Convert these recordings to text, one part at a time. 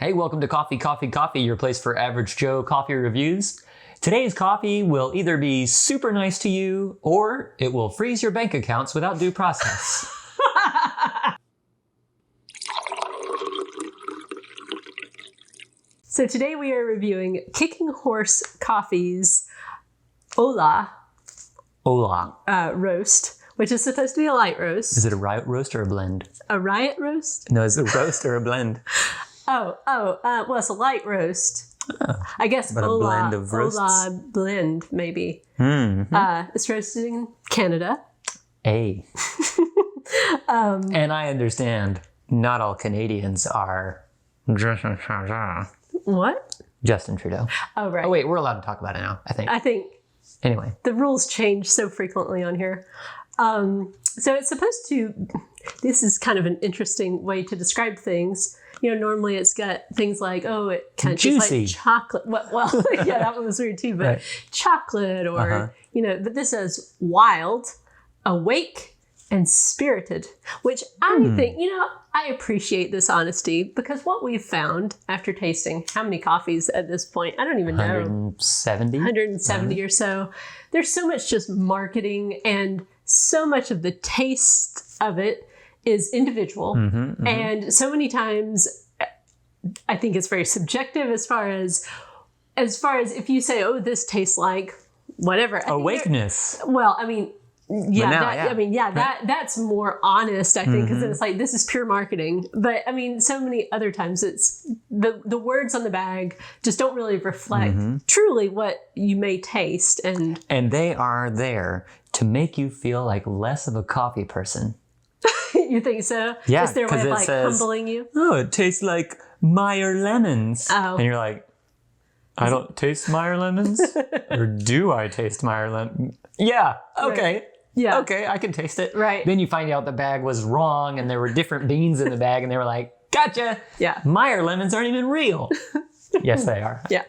Hey, welcome to Coffee, Coffee, Coffee, your place for average Joe coffee reviews. Today's coffee will either be super nice to you or it will freeze your bank accounts without due process. So today we are reviewing Kicking Horse Coffee's Hola roast, which is supposed to be a light roast. Is it a riot roast or a blend? A riot roast? No, is it a roast or a blend? Well, it's a light roast. Oh, I guess but Hola, a blend of roasts? Hola blend, maybe. Mm-hmm. It's roasted in Canada. And I understand not all Canadians are What? Justin Trudeau. Oh, right. Oh, wait, we're allowed to talk about it now, I think. Anyway. The rules change so frequently on here. So it's supposed to, this is kind of an interesting way to describe things. You know, normally it's got things like, oh, it kind of tastes like chocolate. Well, yeah, that one was weird too, but right. Chocolate or, you know, but this says wild, awake, and spirited, which I think, you know, I appreciate this honesty because what we've found after tasting how many coffees at this point, I don't even know. 170 or so. There's so much just marketing and so much of the taste of it is individual. And so many times I think it's very subjective as far as if you say, oh, this tastes like whatever. Awakeness. Well, I mean, that's more honest, I think, because it's like, this is pure marketing. But I mean, so many other times it's the words on the bag just don't really reflect truly what you may taste. And they are there to make you feel like less of a coffee person. You think so? Yeah. It's their way of like humbling you? Oh, it tastes like Meyer lemons. Oh. And you're like, I don't taste Meyer lemons? Or do I taste Meyer lemons? Yeah. Okay. Right. Yeah. Okay, I can taste it. Right. Then you find out the bag was wrong and there were different beans in the bag and they were like, gotcha. Yeah. Meyer lemons aren't even real. Yes, they are. Yeah.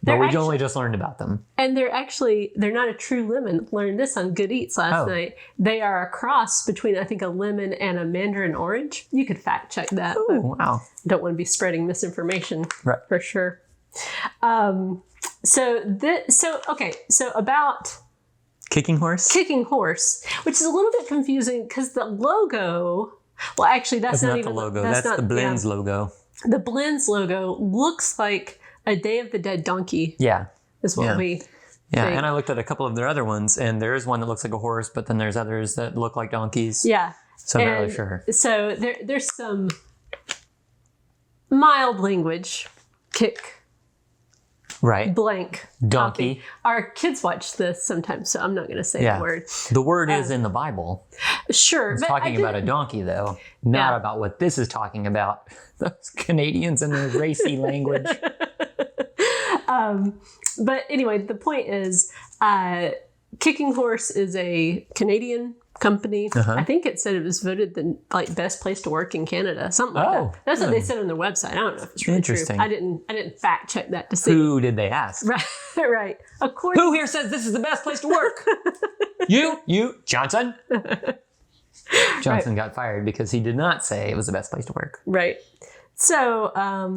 But we only just learned about them. And they're not a true lemon. Learned this on Good Eats last night. They are a cross between, I think, a lemon and a mandarin orange. You could fact check that. Oh, wow. Don't want to be spreading misinformation for sure. So about Kicking Horse? Kicking Horse, which is a little bit confusing because the logo, well, actually, that's not even the logo. That's the Blends logo. The Blends logo looks like a Day of the Dead donkey. Yeah. Is what we think. And I looked at a couple of their other ones, and there is one that looks like a horse, but then there's others that look like donkeys. Yeah. So I'm not really sure. So there's some mild language. Kick. Right. Blank. Donkey. Coffee. Our kids watch this sometimes, so I'm not going to say the word. The word is in the Bible. Sure. It's talking about a donkey, though, not about what this is talking about. Those Canadians and their racy language. But anyway, the point is, Kicking Horse is a Canadian company. I think it said it was voted the best place to work in Canada, something like that. That's what they said on their website. I don't know if it's really true. I didn't fact check that to see. Who did they ask? Right. Of course. Who here says this is the best place to work? You, Johnson. Johnson got fired because he did not say it was the best place to work. Right. So,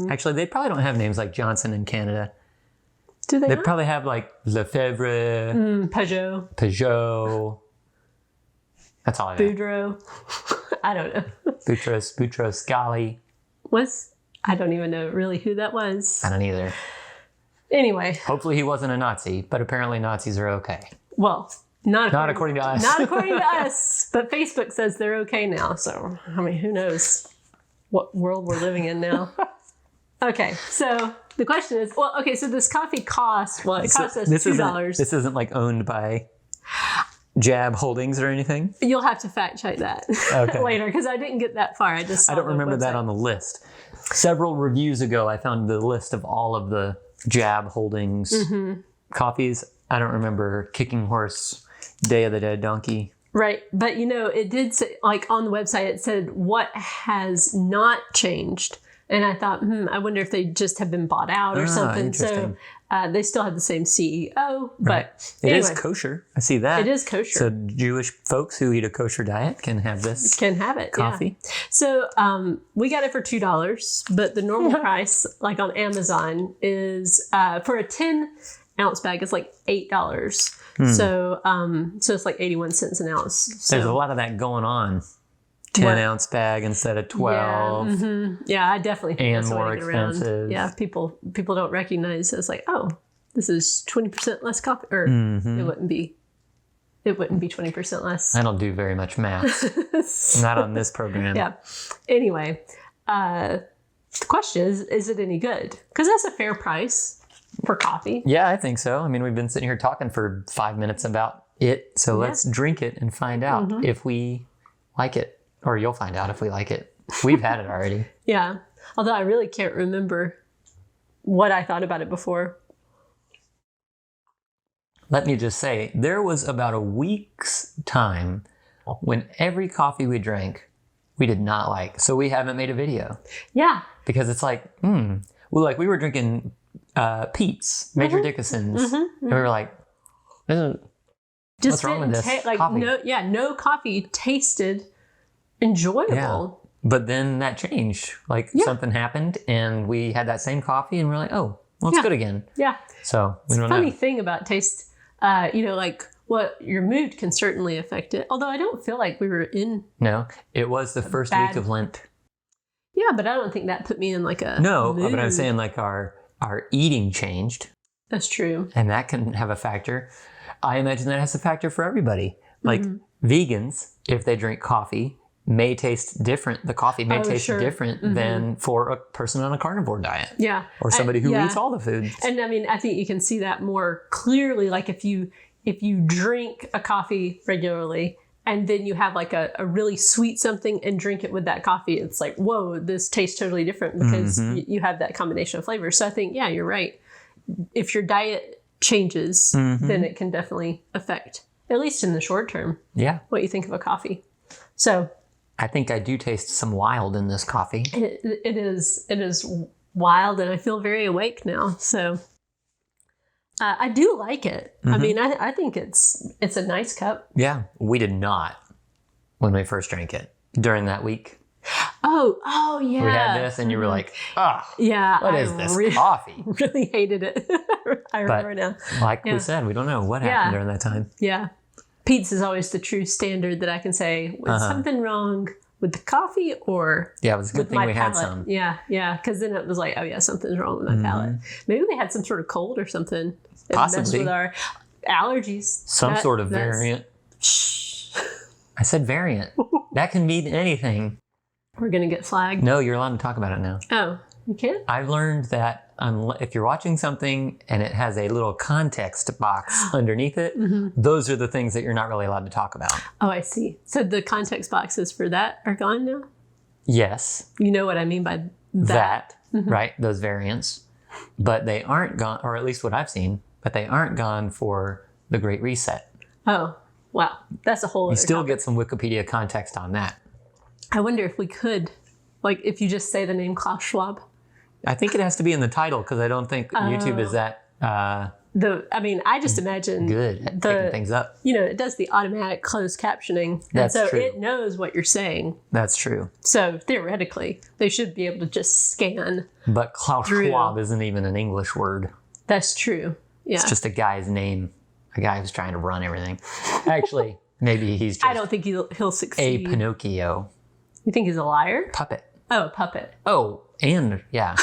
actually, they probably don't have names like Johnson in Canada. Do they? They probably have like Lefebvre, Peugeot. That's all I know. Boudreaux. I don't know. Boutros Ghali. I don't even know really who that was. I don't either. Anyway. Hopefully he wasn't a Nazi, but apparently Nazis are okay. Well, not according to us. Not according to us. But Facebook says they're okay now. So, I mean, who knows what world we're living in now. Okay, so the question is, so this coffee costs, it costs us $2. This isn't like owned by Jab Holdings or anything? You'll have to fact check that later because I didn't get that far. I don't remember that on the list. Several reviews ago, I found the list of all of the Jab Holdings coffees. I don't remember Kicking Horse, Day of the Dead Donkey. Right. But, you know, it did say, like on the website, it said what has not changed. And I thought, I wonder if they just have been bought out or something. So they still have the same CEO, but it is kosher. I see that. It is kosher. So Jewish folks who eat a kosher diet can have this. Can have it. Coffee. Yeah. So we got it for $2, but the normal price, like on Amazon, is for a 10-ounce bag is like $8. So it's like 81 cents an ounce. So. There's a lot of that going on. 10-ounce bag instead of 12. Yeah, I definitely think and that's more the way to get expensive. Around. Yeah, people don't recognize it's like, oh, this is 20% less coffee, or it wouldn't be 20% less. I don't do very much math. Not on this program. Yeah. Anyway, the question is it any good? Because that's a fair price for coffee. Yeah, I think so. I mean, we've been sitting here talking for 5 minutes about it, so let's drink it and find out if we like it. Or you'll find out if we like it. We've had it already. Yeah. Although I really can't remember what I thought about it before. Let me just say, there was about a week's time when every coffee we drank, we did not like. So we haven't made a video. Yeah. Because it's like, well, like we were drinking Pete's, Major Dickinson's, and we were like, what's wrong with this coffee? No coffee tasted enjoyable. Yeah. But then that changed. Like something happened and we had that same coffee and we're like, oh, well, it's good again. Yeah. So we don't know. Funny thing about taste, like what your mood can certainly affect it. Although I don't feel like we were in. No, it was the first week of Lent. Yeah, but I don't think that put me in like a No, mood. but I'm saying like our eating changed. That's true. And that can have a factor. I imagine that has a factor for everybody. Like vegans, if they drink coffee, may taste different. The coffee may taste different than for a person on a carnivore diet. Yeah. Or somebody who eats all the foods. And I mean, I think you can see that more clearly. Like if you drink a coffee regularly and then you have like a really sweet something and drink it with that coffee, it's like, whoa, this tastes totally different because you have that combination of flavors. So I think, yeah, you're right. If your diet changes, then it can definitely affect, at least in the short term, what you think of a coffee. So I think I do taste some wild in this coffee. It is wild, and I feel very awake now. So I do like it. I mean, I think it's a nice cup. Yeah, we did not when we first drank it during that week. Oh yeah. We had this, and you were like, "Oh, yeah, what is this coffee?" Really hated it. I remember now. Like we said, we don't know what happened during that time. Yeah. Pete's is always the true standard that I can say, was something wrong with the coffee or it was a good thing we had some. Yeah, because then it was like, oh yeah, something's wrong with my palate. Maybe we had some sort of cold or something. Possibly. Messed with our allergies. Some sort of variant. Shh. I said variant. That can mean anything. We're going to get flagged. No, you're allowed to talk about it now. Oh, you can? I've learned that if you're watching something and it has a little context box underneath it, those are the things that you're not really allowed to talk about. Oh, I see. So the context boxes for that are gone now? Yes. You know what I mean by that. Right? Those variants. But they aren't gone, or at least what I've seen, but they aren't gone for the Great Reset. Oh, wow. That's a whole other You still topic. get some Wikipedia context on that. I wonder if we could, like if you just say the name Klaus Schwab. I think it has to be in the title because I don't think YouTube is that I just imagine good at picking things up. It does the automatic closed captioning. That's and so true. it knows what you're saying. That's true. So theoretically, they should be able to just scan. But Klaus Schwab isn't even an English word. That's true. Yeah. It's just a guy's name. A guy who's trying to run everything. Actually, maybe he's just I don't think he'll succeed. a Pinocchio. You think he's a liar? Puppet. Oh, puppet. Oh, and yeah.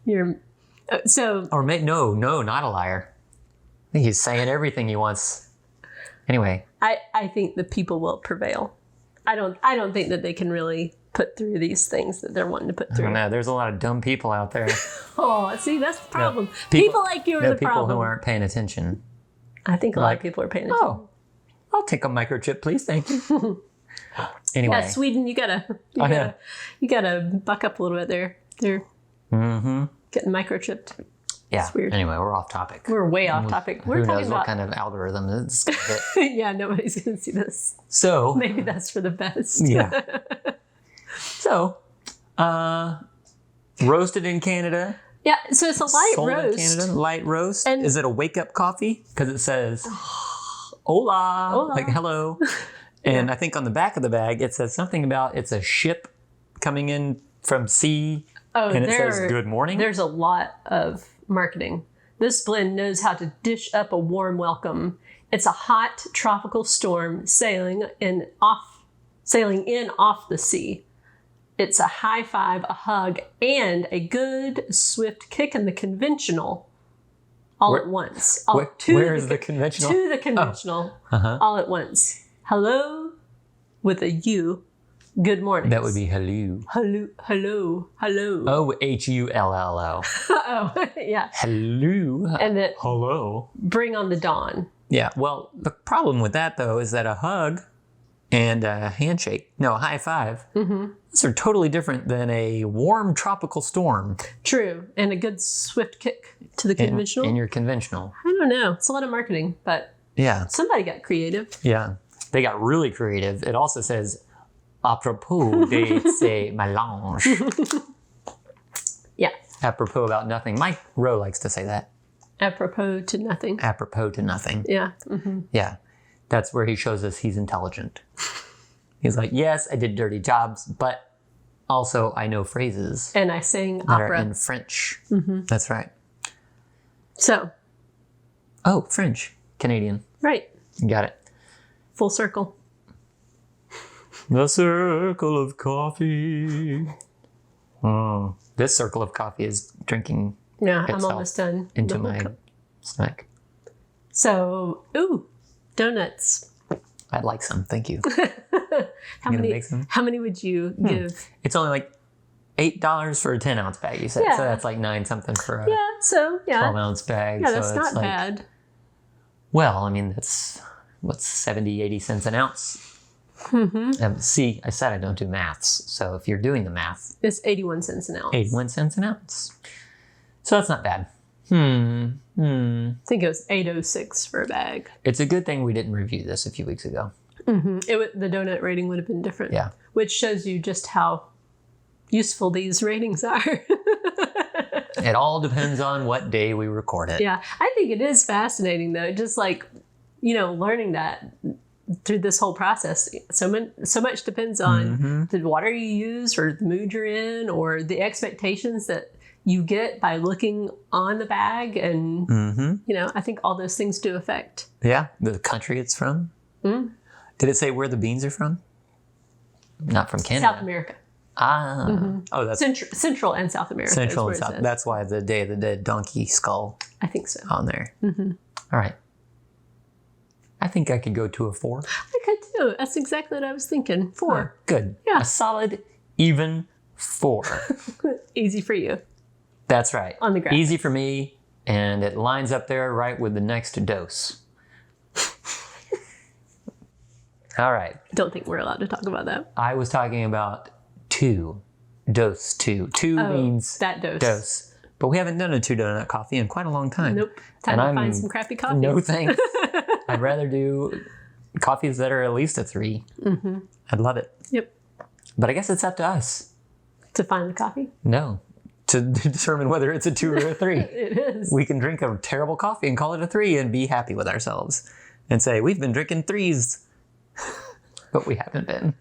You're so. Or no, not a liar. I think he's saying everything he wants. Anyway. I think the people will prevail. I don't think that they can really put through these things that they're wanting to put through. I don't know. There's a lot of dumb people out there. Oh, see, that's the problem. No, people like you are the problem. People who aren't paying attention. I think a lot of people are paying attention. Oh, I'll take a microchip, please. Thank you. Anyway. Yeah, Sweden, you gotta buck up a little bit there. They're getting microchipped. Yeah. It's weird. Anyway, we're off topic. We're way off topic. We're who talking knows about what kind of algorithm it's going to hit. yeah, nobody's gonna see this. So Maybe that's for the best. Yeah. So Roasted in Canada. Yeah, so it's a light Sold roast. in Canada, light roast. And is it a wake-up coffee? Because it says, hola, Hola. like hello. And I think on the back of the bag, it says something about it's a ship coming in from sea. And it says, good morning. There's a lot of marketing. This blend knows how to dish up a warm welcome. It's a hot tropical storm sailing in off the sea. It's a high five, a hug, and a good swift kick in the conventional all at once. Where is the conventional? To the conventional all at once. Hello with a U. Good morning. That would be hello. Hello. Oh, HULLO. Oh, yeah. Hello. And that hello. Bring on the dawn. Yeah. Well, the problem with that though is that a hug and a handshake, no, a high five, those are totally different than a warm tropical storm. True. And a good swift kick to the conventional. In your conventional. I don't know. It's a lot of marketing, but yeah, somebody got creative. Yeah. They got really creative. It also says, apropos de ce mélange. Yeah. Apropos about nothing. Mike Rowe likes to say that. Apropos to nothing. Apropos to nothing. Yeah. Yeah. That's where he shows us he's intelligent. He's like, yes, I did dirty jobs, but also I know phrases. And I sang that opera. are in French. That's right. So. Oh, French. Canadian. Right. Got it. Full circle. The circle of coffee. Oh, this circle of coffee is drinking. Yeah, I'm almost done. Into my snack. So, donuts. I'd like some, thank you. How many would you give? It's only like $8 for a 10-ounce bag, you said. Yeah. So that's like $9 something for a 12-ounce bag. Yeah, so that's it's not like, bad. Well, I mean, that's, 70, 80 cents an ounce. See, I said I don't do maths. So if you're doing the math. It's 81 cents an ounce. 81 cents an ounce. So that's not bad. I think it was $8.06 for a bag. It's a good thing we didn't review this a few weeks ago. The donut rating would have been different. Yeah. Which shows you just how useful these ratings are. It all depends on what day we record it. Yeah. I think it is fascinating, though. Just like, learning that through this whole process. So much depends on the water you use or the mood you're in or the expectations that you get by looking on the bag. And, I think all those things do affect. Yeah. The country it's from. Did it say where the beans are from? Not from Canada. South America. Oh, that's Central and South America. Central and South. That's why the Day of the Dead donkey skull. I think so. On there. All right. I think I could go to a 4. I could too. That's exactly what I was thinking. 4. Good. Yeah. A solid, even 4. Easy for you. That's right. On the graph. Easy for me, and it lines up there right with the next dose. All right. Don't think we're allowed to talk about that. I was talking about 2. Dose 2. 2 means that dose. Dose. But we haven't done a 2 donut coffee in quite a long time. Nope. Time to find some crappy coffee. No thanks. I'd rather do coffees that are at least a 3. I'd love it. Yep. But I guess it's up to us. To find the coffee? No. To determine whether it's a 2 or a 3. It is. We can drink a terrible coffee and call it a 3 and be happy with ourselves. And say, we've been drinking 3s. But we haven't been.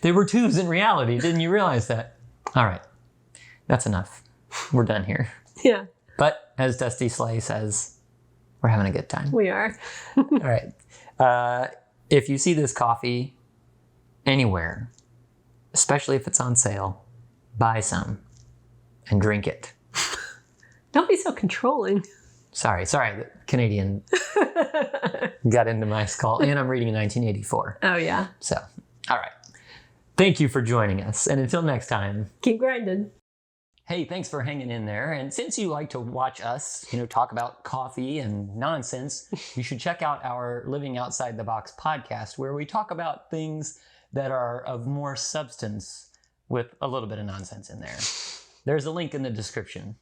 They were 2s in reality. Didn't you realize that? All right. That's enough. We're done here. Yeah. But as Dusty Slay says, we're having a good time. We are. All right. If you see this coffee anywhere, especially if it's on sale, buy some and drink it. Don't be so controlling. Sorry. The Canadian got into my skull. And I'm reading 1984. Oh, yeah. So, all right. Thank you for joining us. And until next time. Keep grinding. Hey, thanks for hanging in there. And since you like to watch us, talk about coffee and nonsense, you should check out our Living Outside the Box podcast, where we talk about things that are of more substance with a little bit of nonsense in there. There's a link in the description.